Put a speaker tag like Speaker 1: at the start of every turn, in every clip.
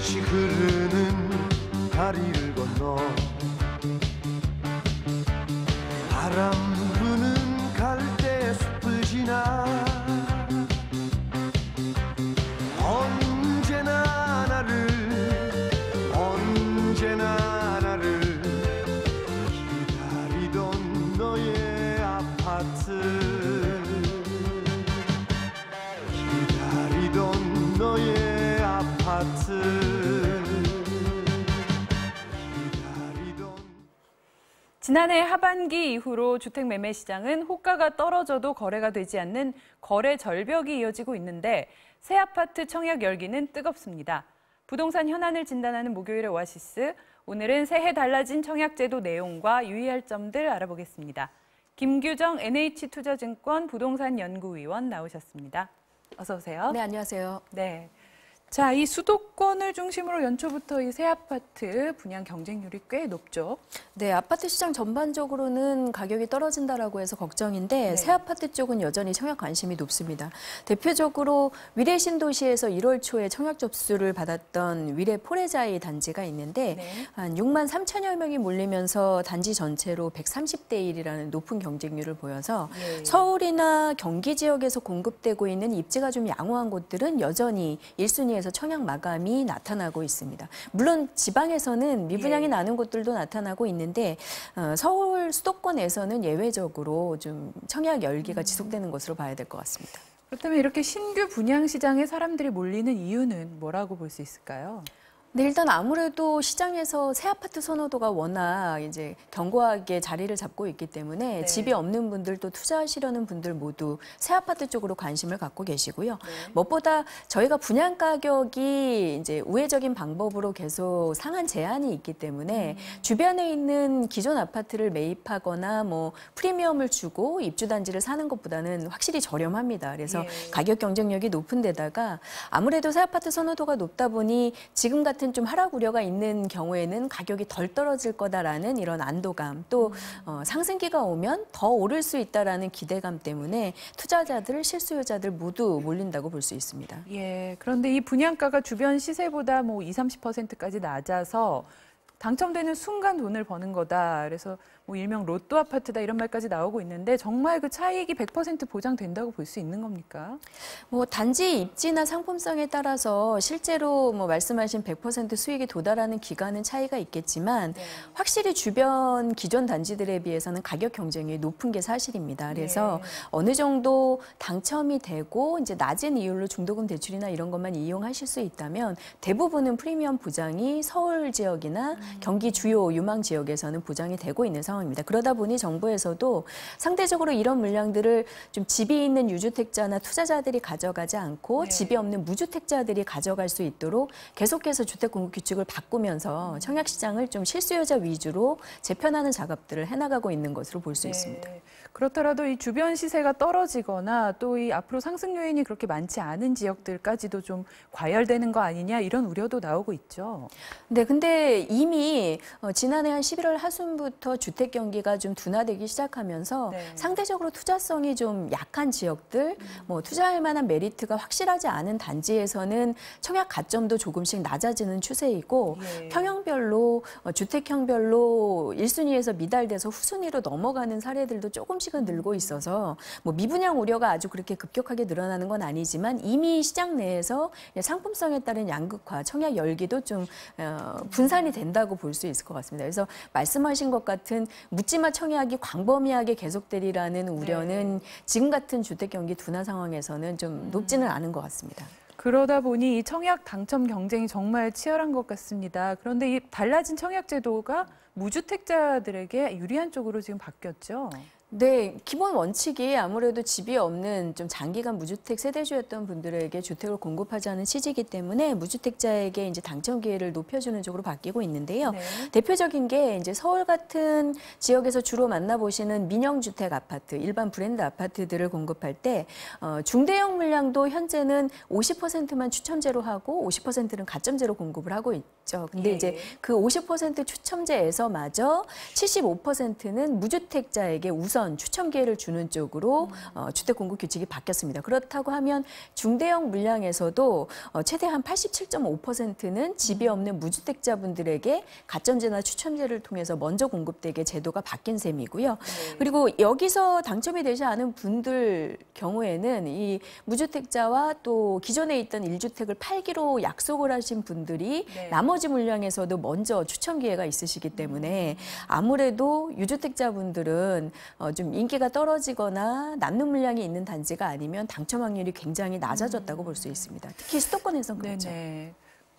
Speaker 1: 없이 흐르는 다리를 건너 바람 부는 갈대 숲을 지나 언제나 나를 기다리던 너의 아파트 기다리던 너의 아파트
Speaker 2: 지난해 하반기 이후로 주택 매매 시장은 호가가 떨어져도 거래가 되지 않는 거래 절벽이 이어지고 있는데 새 아파트 청약 열기는 뜨겁습니다. 부동산 현안을 진단하는 목요일의 오아시스, 오늘은 새해 달라진 청약제도 내용과 유의할 점들 알아보겠습니다. 김규정 NH투자증권 부동산 연구위원 나오셨습니다. 어서 오세요.
Speaker 3: 네, 안녕하세요.
Speaker 2: 네. 자, 이 수도권을 중심으로 연초부터 이 새 아파트 분양 경쟁률이 꽤 높죠.
Speaker 3: 네, 아파트 시장 전반적으로는 가격이 떨어진다라고 해서 걱정인데
Speaker 2: 네.
Speaker 3: 새 아파트 쪽은 여전히 청약 관심이 높습니다. 대표적으로 위례 신도시에서 1월 초에 청약 접수를 받았던 위례 포레자이 단지가 있는데
Speaker 2: 네.
Speaker 3: 한 6만 3천여 명이 몰리면서 단지 전체로 130대 1이라는 높은 경쟁률을 보여서
Speaker 2: 예.
Speaker 3: 서울이나 경기 지역에서 공급되고 있는 입지가 좀 양호한 곳들은 여전히 1순위에서 청약 마감이 나타나고 있습니다. 물론 지방에서는 미분양이
Speaker 2: 예.
Speaker 3: 나는 곳들도 나타나고 있는데 서울 수도권에서는 예외적으로 좀 청약 열기가 지속되는 것으로 봐야 될 것 같습니다.
Speaker 2: 그렇다면 이렇게 신규 분양 시장에 사람들이 몰리는 이유는 뭐라고 볼 수 있을까요?
Speaker 3: 네, 일단 아무래도 시장에서 새 아파트 선호도가 워낙 이제 견고하게 자리를 잡고 있기 때문에
Speaker 2: 네.
Speaker 3: 집이 없는 분들 또 투자하시려는 분들 모두 새 아파트 쪽으로 관심을 갖고 계시고요.
Speaker 2: 네.
Speaker 3: 무엇보다 저희가 분양 가격이 이제 우회적인 방법으로 계속 상한 제한이 있기 때문에 주변에 있는 기존 아파트를 매입하거나 뭐 프리미엄을 주고 입주 단지를 사는 것보다는 확실히 저렴합니다. 그래서
Speaker 2: 예.
Speaker 3: 가격 경쟁력이 높은 데다가 아무래도 새 아파트 선호도가 높다 보니 지금 같은 좀 하락 우려가 있는 경우에는 가격이 덜 떨어질 거다라는 이런 안도감, 또 상승기가 오면 더 오를 수 있다라는 기대감 때문에 투자자들, 실수요자들 모두 몰린다고 볼 수 있습니다.
Speaker 2: 예, 그런데 이 분양가가 주변 시세보다 뭐 20, 30%까지 낮아서 당첨되는 순간 돈을 버는 거다. 그래서 뭐 일명 로또 아파트다 이런 말까지 나오고 있는데 정말 그 차익이 100% 보장된다고 볼 수 있는 겁니까?
Speaker 3: 뭐 단지 입지나 상품성에 따라서 실제로 뭐 말씀하신 100% 수익이 도달하는 기간은 차이가 있겠지만
Speaker 2: 네.
Speaker 3: 확실히 주변 기존 단지들에 비해서는 가격 경쟁이 높은 게 사실입니다. 그래서
Speaker 2: 네.
Speaker 3: 어느 정도 당첨이 되고 이제 낮은 이율로 중도금 대출이나 이런 것만 이용하실 수 있다면 대부분은 프리미엄 보장이 서울 지역이나 경기 주요 유망 지역에서는 보장이 되고 있는 상황입니다. 그러다 보니 정부에서도 상대적으로 이런 물량들을 좀 집이 있는 유주택자나 투자자들이 가져가지 않고
Speaker 2: 네.
Speaker 3: 집이 없는 무주택자들이 가져갈 수 있도록 계속해서 주택 공급 규칙을 바꾸면서 청약 시장을 좀 실수요자 위주로 재편하는 작업들을 해나가고 있는 것으로 볼 수 있습니다.
Speaker 2: 그렇더라도 이 주변 시세가 떨어지거나 또 이 앞으로 상승 요인이 그렇게 많지 않은 지역들까지도 좀 과열되는 거 아니냐 이런 우려도 나오고 있죠.
Speaker 3: 네, 근데 이미 지난해 한 11월 하순부터 주택 경기가 좀 둔화되기 시작하면서
Speaker 2: 네.
Speaker 3: 상대적으로 투자성이 좀 약한 지역들, 뭐 투자할 만한 메리트가 확실하지 않은 단지에서는 청약 가점도 조금씩 낮아지는 추세이고
Speaker 2: 예.
Speaker 3: 평형별로 주택형별로 1순위에서 미달돼서 후순위로 넘어가는 사례들도 조금씩은 늘고 있어서 뭐 미분양 우려가 아주 그렇게 급격하게 늘어나는 건 아니지만 이미 시장 내에서 상품성에 따른 양극화, 청약 열기도 좀 분산이 된다고 볼 수 있을 것 같습니다. 그래서 말씀하신 것 같은 묻지마 청약이 광범위하게 계속되리라는 우려는 지금 같은 주택 경기 둔화 상황에서는 좀 높지는 않은 것 같습니다.
Speaker 2: 그러다 보니 이 청약 당첨 경쟁이 정말 치열한 것 같습니다. 그런데 이 달라진 청약 제도가 무주택자들에게 유리한 쪽으로 지금 바뀌었죠.
Speaker 3: 네, 기본 원칙이 아무래도 집이 없는 좀 장기간 무주택 세대주였던 분들에게 주택을 공급하자는 취지이기 때문에 무주택자에게 이제 당첨 기회를 높여주는 쪽으로 바뀌고 있는데요.
Speaker 2: 네.
Speaker 3: 대표적인 게 이제 서울 같은 지역에서 주로 만나보시는 민영주택 아파트, 일반 브랜드 아파트들을 공급할 때 중대형 물량도 현재는 50%만 추첨제로 하고 50%는 가점제로 공급을 하고 있죠. 근데
Speaker 2: 예.
Speaker 3: 이제 그 50% 추첨제에서마저 75%는 무주택자에게 우선 우선 추첨 기회를 주는 쪽으로 주택 공급 규칙이 바뀌었습니다. 그렇다고 하면 중대형 물량에서도 최대한 87.5%는 집이 없는 무주택자분들에게 가점제나 추첨제를 통해서 먼저 공급되게 제도가 바뀐 셈이고요. 그리고 여기서 당첨이 되지 않은 분들 경우에는 이 무주택자와 또 기존에 있던 1주택을 팔기로 약속을 하신 분들이 나머지 물량에서도 먼저 추첨 기회가 있으시기 때문에 아무래도 유주택자분들은 좀 인기가 떨어지거나 남는 물량이 있는 단지가 아니면 당첨 확률이 굉장히 낮아졌다고 볼 수 있습니다. 특히 수도권에서는 그렇죠.
Speaker 2: 네네.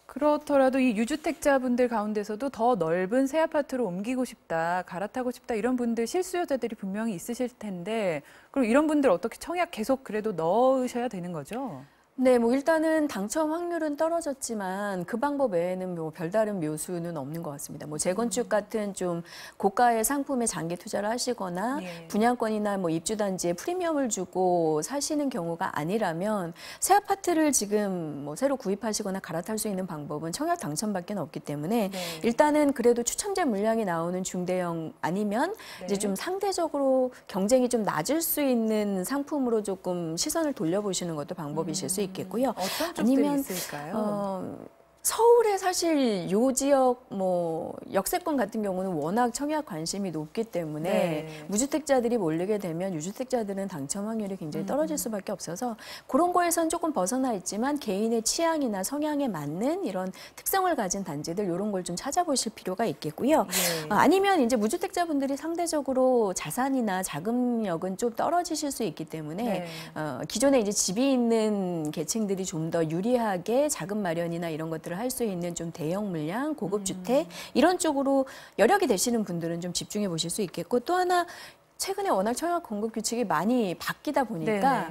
Speaker 2: 그렇더라도 이 유주택자분들 가운데서도 더 넓은 새 아파트로 옮기고 싶다, 갈아타고 싶다 이런 분들 실수요자들이 분명히 있으실 텐데 그럼 이런 분들 어떻게 청약 계속 그래도 넣으셔야 되는 거죠?
Speaker 3: 네, 뭐 일단은 당첨 확률은 떨어졌지만 그 방법 외에는 뭐 별다른 묘수는 없는 것 같습니다. 뭐 재건축 같은 좀 고가의 상품에 장기 투자를 하시거나 분양권이나 뭐 입주단지에 프리미엄을 주고 사시는 경우가 아니라면 새 아파트를 지금 뭐 새로 구입하시거나 갈아탈 수 있는 방법은 청약 당첨밖에 없기 때문에 일단은 그래도 추첨제 물량이 나오는 중대형 아니면 이제 좀 상대적으로 경쟁이 좀 낮을 수 있는 상품으로 조금 시선을 돌려보시는 것도 방법이실 수 있겠고요.
Speaker 2: 어떤 쪽들이 있을까요?
Speaker 3: 서울에 사실 요 지역 뭐 역세권 같은 경우는 워낙 청약 관심이 높기 때문에 무주택자들이 몰리게 되면 유주택자들은 당첨 확률이 굉장히 떨어질 수밖에 없어서 그런 거에선 조금 벗어나 있지만 개인의 취향이나 성향에 맞는 이런 특성을 가진 단지들 이런 걸 좀 찾아보실 필요가 있겠고요. 아니면 이제 무주택자분들이 상대적으로 자산이나 자금력은 좀 떨어지실 수 있기 때문에 기존에 이제 집이 있는 계층들이 좀 더 유리하게 자금 마련이나 이런 것들을 할 수 있는 좀 대형 물량, 고급 주택 이런 쪽으로 여력이 되시는 분들은 좀 집중해 보실 수 있겠고 또 하나 최근에 워낙 청약 공급 규칙이 많이 바뀌다 보니까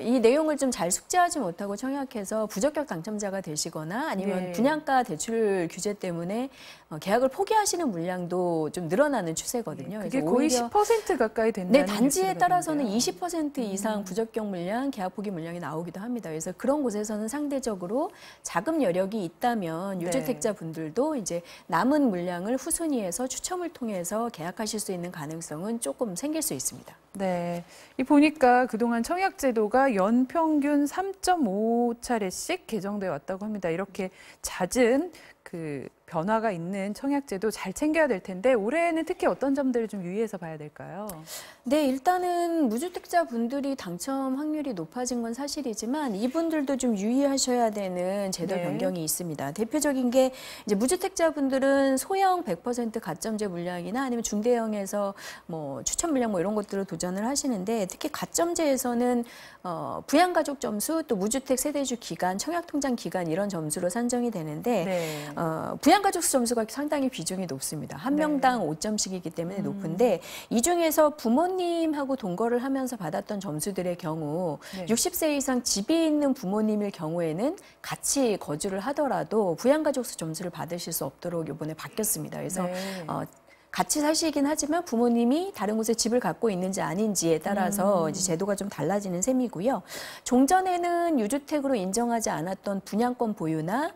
Speaker 3: 이 내용을 좀 잘 숙지하지 못하고 청약해서 부적격 당첨자가 되시거나 아니면 분양가 대출 규제 때문에 계약을 포기하시는 물량도 좀 늘어나는 추세거든요.
Speaker 2: 그게
Speaker 3: 그래서
Speaker 2: 거의
Speaker 3: 오히려
Speaker 2: 10%가까이 된다는
Speaker 3: 단지에 따라서는
Speaker 2: 뉴스가
Speaker 3: 20% 이상 부적격 물량, 계약 포기 물량이 나오기도 합니다. 그래서 그런 곳에서는 상대적으로 자금 여력이 있다면 유주택자 분들도 이제 남은 물량을 후순위에서 추첨을 통해서 계약하실 수 있는 가능성은 조금 생길 수 있습니다.
Speaker 2: 네, 이 보니까 그동안 청약제도가 연평균 3.5차례씩 개정돼 왔다고 합니다. 이렇게 잦은 그 변화가 있는 청약제도 잘 챙겨야 될 텐데 올해는 특히 어떤 점들을 좀 유의해서 봐야 될까요?
Speaker 3: 네, 일단은 무주택자 분들이 당첨 확률이 높아진 건 사실이지만 이분들도 좀 유의하셔야 되는 제도 변경이 있습니다. 대표적인 게 이제 무주택자 분들은 소형 100% 가점제 물량이나 아니면 중대형에서 뭐 추천 물량 뭐 이런 것들을 도전을 하시는데 특히 가점제에서는 부양가족 점수 또 무주택 세대주 기간, 청약통장 기간 이런 점수로 산정이 되는데 부양가족 수 점수가 상당히 비중이 높습니다. 한 명당 5점씩이기 때문에 높은데 이 중에서 부모님하고 동거를 하면서 받았던 점수들의 경우 60세 이상 집이 있는 부모님일 경우에는 같이 거주를 하더라도 부양가족 수 점수를 받으실 수 없도록 이번에 바뀌었습니다. 그래서 같이 사시긴 하지만 부모님이 다른 곳에 집을 갖고 있는지 아닌지에 따라서 이제 제도가 좀 달라지는 셈이고요. 종전에는 유주택으로 인정하지 않았던 분양권 보유나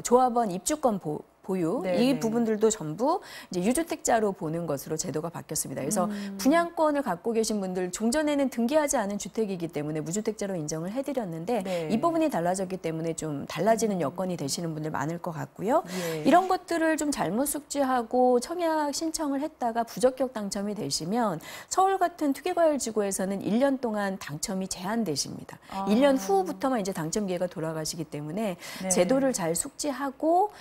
Speaker 3: 조합원 입주권 보유 이 부분들도 전부 이제 유주택자로 보는 것으로 제도가 바뀌었습니다. 그래서 분양권을 갖고 계신 분들 종전에는 등기하지 않은 주택이기 때문에 무주택자로 인정을 해드렸는데 이 부분이 달라졌기 때문에 좀 달라지는 여건이 되시는 분들 많을 것 같고요. 이런 것들을 좀 잘못 숙지하고 청약 신청을 했다가 부적격 당첨이 되시면 서울 같은 투기과열지구에서는 1년 동안 당첨이 제한되십니다. 1년 후부터만 이제 당첨 기회가 돌아가시기 때문에 제도를 잘 숙지하고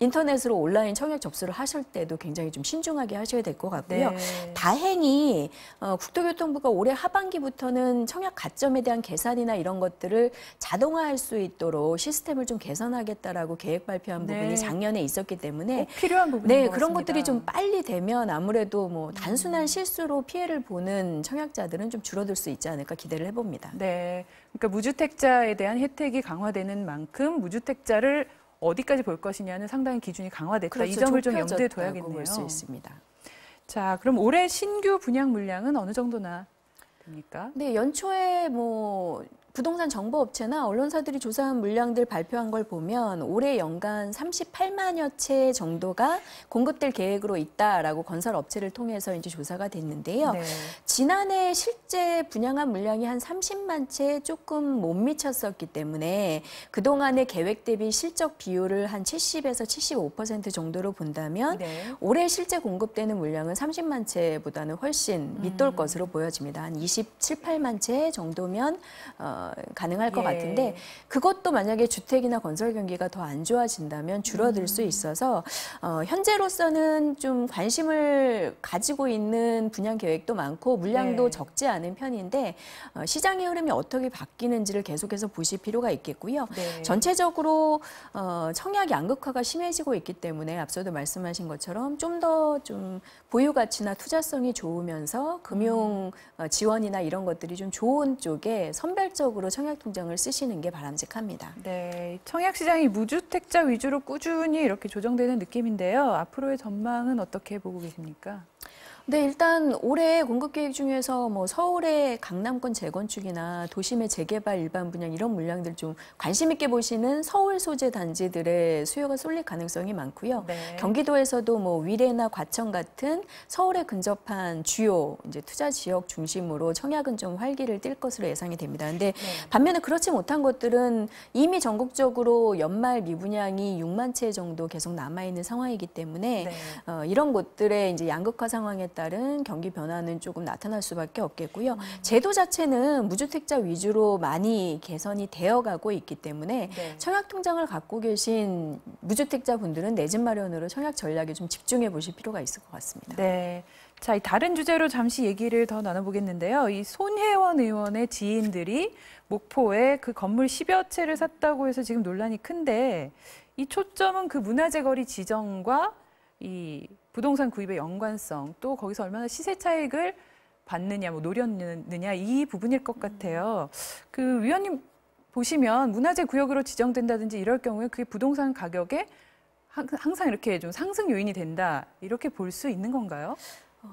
Speaker 3: 인터넷으로 온라인 청약 접수를 하실 때도 굉장히 좀 신중하게 하셔야 될 것 같고요. 다행히 국토교통부가 올해 하반기부터는 청약 가점에 대한 계산이나 이런 것들을 자동화할 수 있도록 시스템을 좀 개선하겠다라고 계획 발표한 부분이 작년에 있었기 때문에
Speaker 2: 필요한 부분인 것
Speaker 3: 그런
Speaker 2: 같습니다.
Speaker 3: 것들이 좀 빨리 되면 아무래도 뭐 단순한 실수로 피해를 보는 청약자들은 좀 줄어들 수 있지 않을까 기대를 해봅니다.
Speaker 2: 네, 그러니까 무주택자에 대한 혜택이 강화되는 만큼 무주택자를 어디까지 볼 것이냐는 상당히 기준이 강화됐다.
Speaker 3: 그렇죠.
Speaker 2: 이 점을 좀 염두에 둬야겠네요.
Speaker 3: 볼 수 있습니다.
Speaker 2: 자, 그럼 올해 신규 분양 물량은 어느 정도나 됩니까?
Speaker 3: 네, 연초에 뭐 부동산 정보업체나 언론사들이 조사한 물량들 발표한 걸 보면 올해 연간 38만여 채 정도가 공급될 계획으로 있다라고 건설업체를 통해서 이제 조사가 됐는데요.
Speaker 2: 네.
Speaker 3: 지난해 실제 분양한 물량이 한 30만 채 조금 못 미쳤었기 때문에 그동안의 계획 대비 실적 비율을 한 70에서 75% 정도로 본다면
Speaker 2: 네.
Speaker 3: 올해 실제 공급되는 물량은 30만 채보다는 훨씬 밑돌 것으로 보여집니다. 한 27, 8만 채 정도면 가능할 것
Speaker 2: 예.
Speaker 3: 같은데 그것도 만약에 주택이나 건설 경기가 더 안 좋아진다면 줄어들 수 있어서 현재로서는 좀 관심을 가지고 있는 분양 계획도 많고 물량도
Speaker 2: 네.
Speaker 3: 적지 않은 편인데 시장의 흐름이 어떻게 바뀌는지를 계속해서 보실 필요가 있겠고요.
Speaker 2: 네.
Speaker 3: 전체적으로 청약 양극화가 심해지고 있기 때문에 앞서도 말씀하신 것처럼 좀 더 좀 보유 가치나 투자성이 좋으면서 금융 지원이나 이런 것들이 좀 좋은 쪽에 선별적으로 청약 통장을 쓰시는 게 바람직합니다.
Speaker 2: 네, 청약 시장이 무주택자 위주로 꾸준히 이렇게 조정되는 느낌인데요. 앞으로의 전망은 어떻게 보고 계십니까?
Speaker 3: 네, 일단 올해 공급 계획 중에서 뭐 서울의 강남권 재건축이나 도심의 재개발 일반 분양 이런 물량들 좀 관심 있게 보시는 서울 소재 단지들의 수요가 쏠릴 가능성이 많고요.
Speaker 2: 네.
Speaker 3: 경기도에서도 뭐 위례나 과천 같은 서울에 근접한 주요 이제 투자 지역 중심으로 청약은 좀 활기를 띨 것으로 예상이 됩니다. 근데 반면에 그렇지 못한 것들은 이미 전국적으로 연말 미분양이 6만 채 정도 계속 남아 있는 상황이기 때문에
Speaker 2: 네.
Speaker 3: 이런 곳들의 이제 양극화 상황에 따른 경기 변화는 조금 나타날 수밖에 없겠고요. 제도 자체는 무주택자 위주로 많이 개선이 되어가고 있기 때문에
Speaker 2: 네.
Speaker 3: 청약 통장을 갖고 계신 무주택자 분들은 내 집 마련으로 청약 전략에 좀 집중해 보실 필요가 있을 것 같습니다.
Speaker 2: 네. 자, 이 다른 주제로 잠시 얘기를 더 나눠보겠는데요. 이 손혜원 의원의 지인들이 목포에 그 건물 10여 채를 샀다고 해서 지금 논란이 큰데 이 초점은 그 문화재 거리 지정과 이 부동산 구입의 연관성, 또 거기서 얼마나 시세 차익을 받느냐, 뭐 노렸느냐 이 부분일 것 같아요. 그 위원님 보시면 문화재 구역으로 지정된다든지 이럴 경우에 그게 부동산 가격에 항상 이렇게 좀 상승 요인이 된다 이렇게 볼 수 있는 건가요?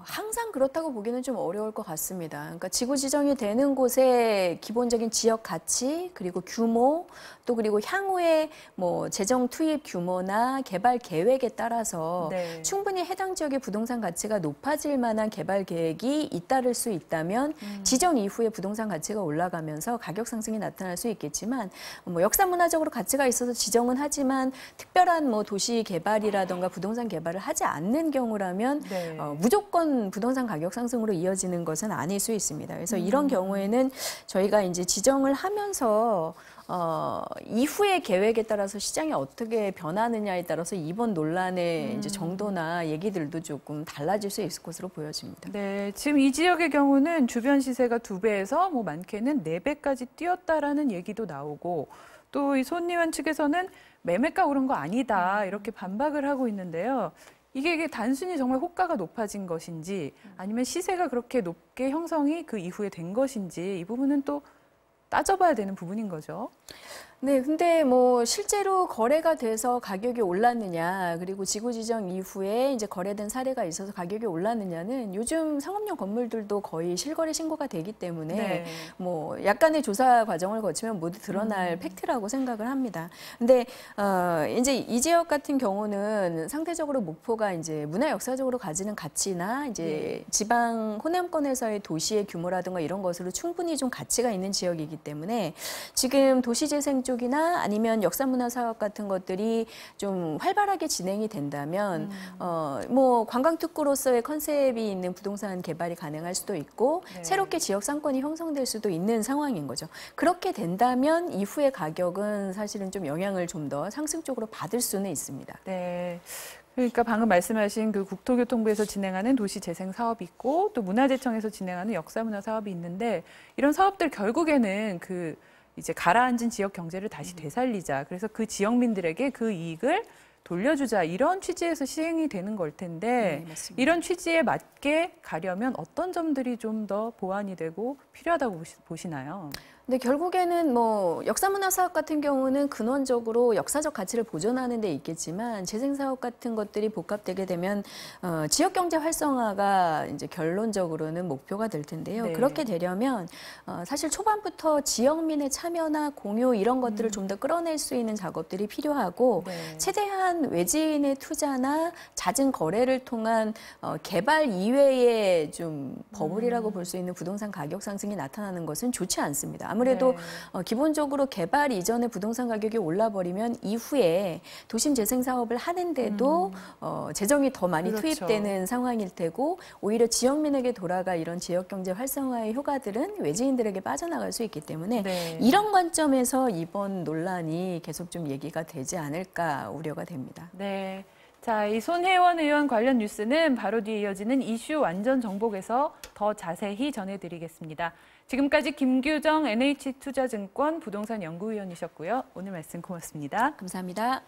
Speaker 3: 항상 그렇다고 보기는 좀 어려울 것 같습니다. 그러니까 지구 지정이 되는 곳의 기본적인 지역 가치, 그리고 규모, 또 그리고 향후의 뭐 재정 투입 규모나 개발 계획에 따라서
Speaker 2: 네.
Speaker 3: 충분히 해당 지역의 부동산 가치가 높아질 만한 개발 계획이 잇따를 수 있다면 지정 이후에 부동산 가치가 올라가면서 가격 상승이 나타날 수 있겠지만 뭐 역사 문화적으로 가치가 있어서 지정은 하지만 특별한 뭐 도시 개발이라던가 부동산 개발을 하지 않는 경우라면
Speaker 2: 네.
Speaker 3: 무조건 부동산 가격 상승으로 이어지는 것은 아닐 수 있습니다. 그래서 이런 경우에는 저희가 이제 지정을 하면서 이후의 계획에 따라서 시장이 어떻게 변하느냐에 따라서 이번 논란의 이제 정도나 얘기들도 조금 달라질 수 있을 것으로 보여집니다.
Speaker 2: 네, 지금 이 지역의 경우는 주변 시세가 2배에서 뭐 많게는 4배까지 뛰었다라는 얘기도 나오고 또 이 손 의원 측에서는 매매가 오른 거 아니다 이렇게 반박을 하고 있는데요. 이게 단순히 정말 호가가 높아진 것인지 아니면 시세가 그렇게 높게 형성이 그 이후에 된 것인지 이 부분은 또 따져봐야 되는 부분인 거죠.
Speaker 3: 네, 근데 뭐 실제로 거래가 돼서 가격이 올랐느냐, 그리고 지구 지정 이후에 이제 거래된 사례가 있어서 가격이 올랐느냐는 요즘 상업용 건물들도 거의 실거래 신고가 되기 때문에
Speaker 2: 네.
Speaker 3: 뭐 약간의 조사 과정을 거치면 모두 드러날 팩트라고 생각을 합니다. 근데 이제 이 지역 같은 경우는 상대적으로 목포가 이제 문화 역사적으로 가지는 가치나 이제 지방 호남권에서의 도시의 규모라든가 이런 것으로 충분히 좀 가치가 있는 지역이기 때문에 지금 도시재생 쪽이나 아니면 역사문화 사업 같은 것들이 좀 활발하게 진행이 된다면 뭐 관광특구로서의 컨셉이 있는 부동산 개발이 가능할 수도 있고
Speaker 2: 네.
Speaker 3: 새롭게 지역 상권이 형성될 수도 있는 상황인 거죠. 그렇게 된다면 이후의 가격은 사실은 좀 영향을 좀 더 상승 쪽으로 받을 수는 있습니다.
Speaker 2: 네. 그러니까 방금 말씀하신 그 국토교통부에서 진행하는 도시재생 사업이 있고 또 문화재청에서 진행하는 역사문화 사업이 있는데 이런 사업들 결국에는 그 이제 가라앉은 지역 경제를 다시 되살리자. 그래서 그 지역민들에게 그 이익을 돌려주자. 이런 취지에서 시행이 되는 걸 텐데
Speaker 3: 맞습니다.
Speaker 2: 이런 취지에 맞게 가려면 어떤 점들이 좀 더 보완이 되고 필요하다고 보시나요?
Speaker 3: 근데 결국에는 뭐 역사문화 사업 같은 경우는 근원적으로 역사적 가치를 보존하는 데 있겠지만 재생 사업 같은 것들이 복합되게 되면 지역 경제 활성화가 이제 결론적으로는 목표가 될 텐데요.
Speaker 2: 네.
Speaker 3: 그렇게 되려면 사실 초반부터 지역민의 참여나 공유 이런 것들을 좀 더 끌어낼 수 있는 작업들이 필요하고
Speaker 2: 네.
Speaker 3: 최대한 외지인의 투자나 잦은 거래를 통한 개발 이외의 좀 버블이라고 볼 수 있는 부동산 가격 상승이 나타나는 것은 좋지 않습니다. 아무래도
Speaker 2: 네.
Speaker 3: 기본적으로 개발 이전에 부동산 가격이 올라버리면 이후에 도심 재생 사업을 하는데도 재정이 더 많이
Speaker 2: 그렇죠.
Speaker 3: 투입되는 상황일 테고 오히려 지역민에게 돌아가 이런 지역 경제 활성화의 효과들은 외지인들에게 빠져나갈 수 있기 때문에
Speaker 2: 네.
Speaker 3: 이런 관점에서 이번 논란이 계속 좀 얘기가 되지 않을까 우려가 됩니다.
Speaker 2: 네. 자, 이 손혜원 의원 관련 뉴스는 바로 뒤에 이어지는 이슈 완전 정복에서 더 자세히 전해드리겠습니다. 지금까지 김규정 NH투자증권 부동산 연구위원이셨고요. 오늘 말씀 고맙습니다.
Speaker 3: 감사합니다.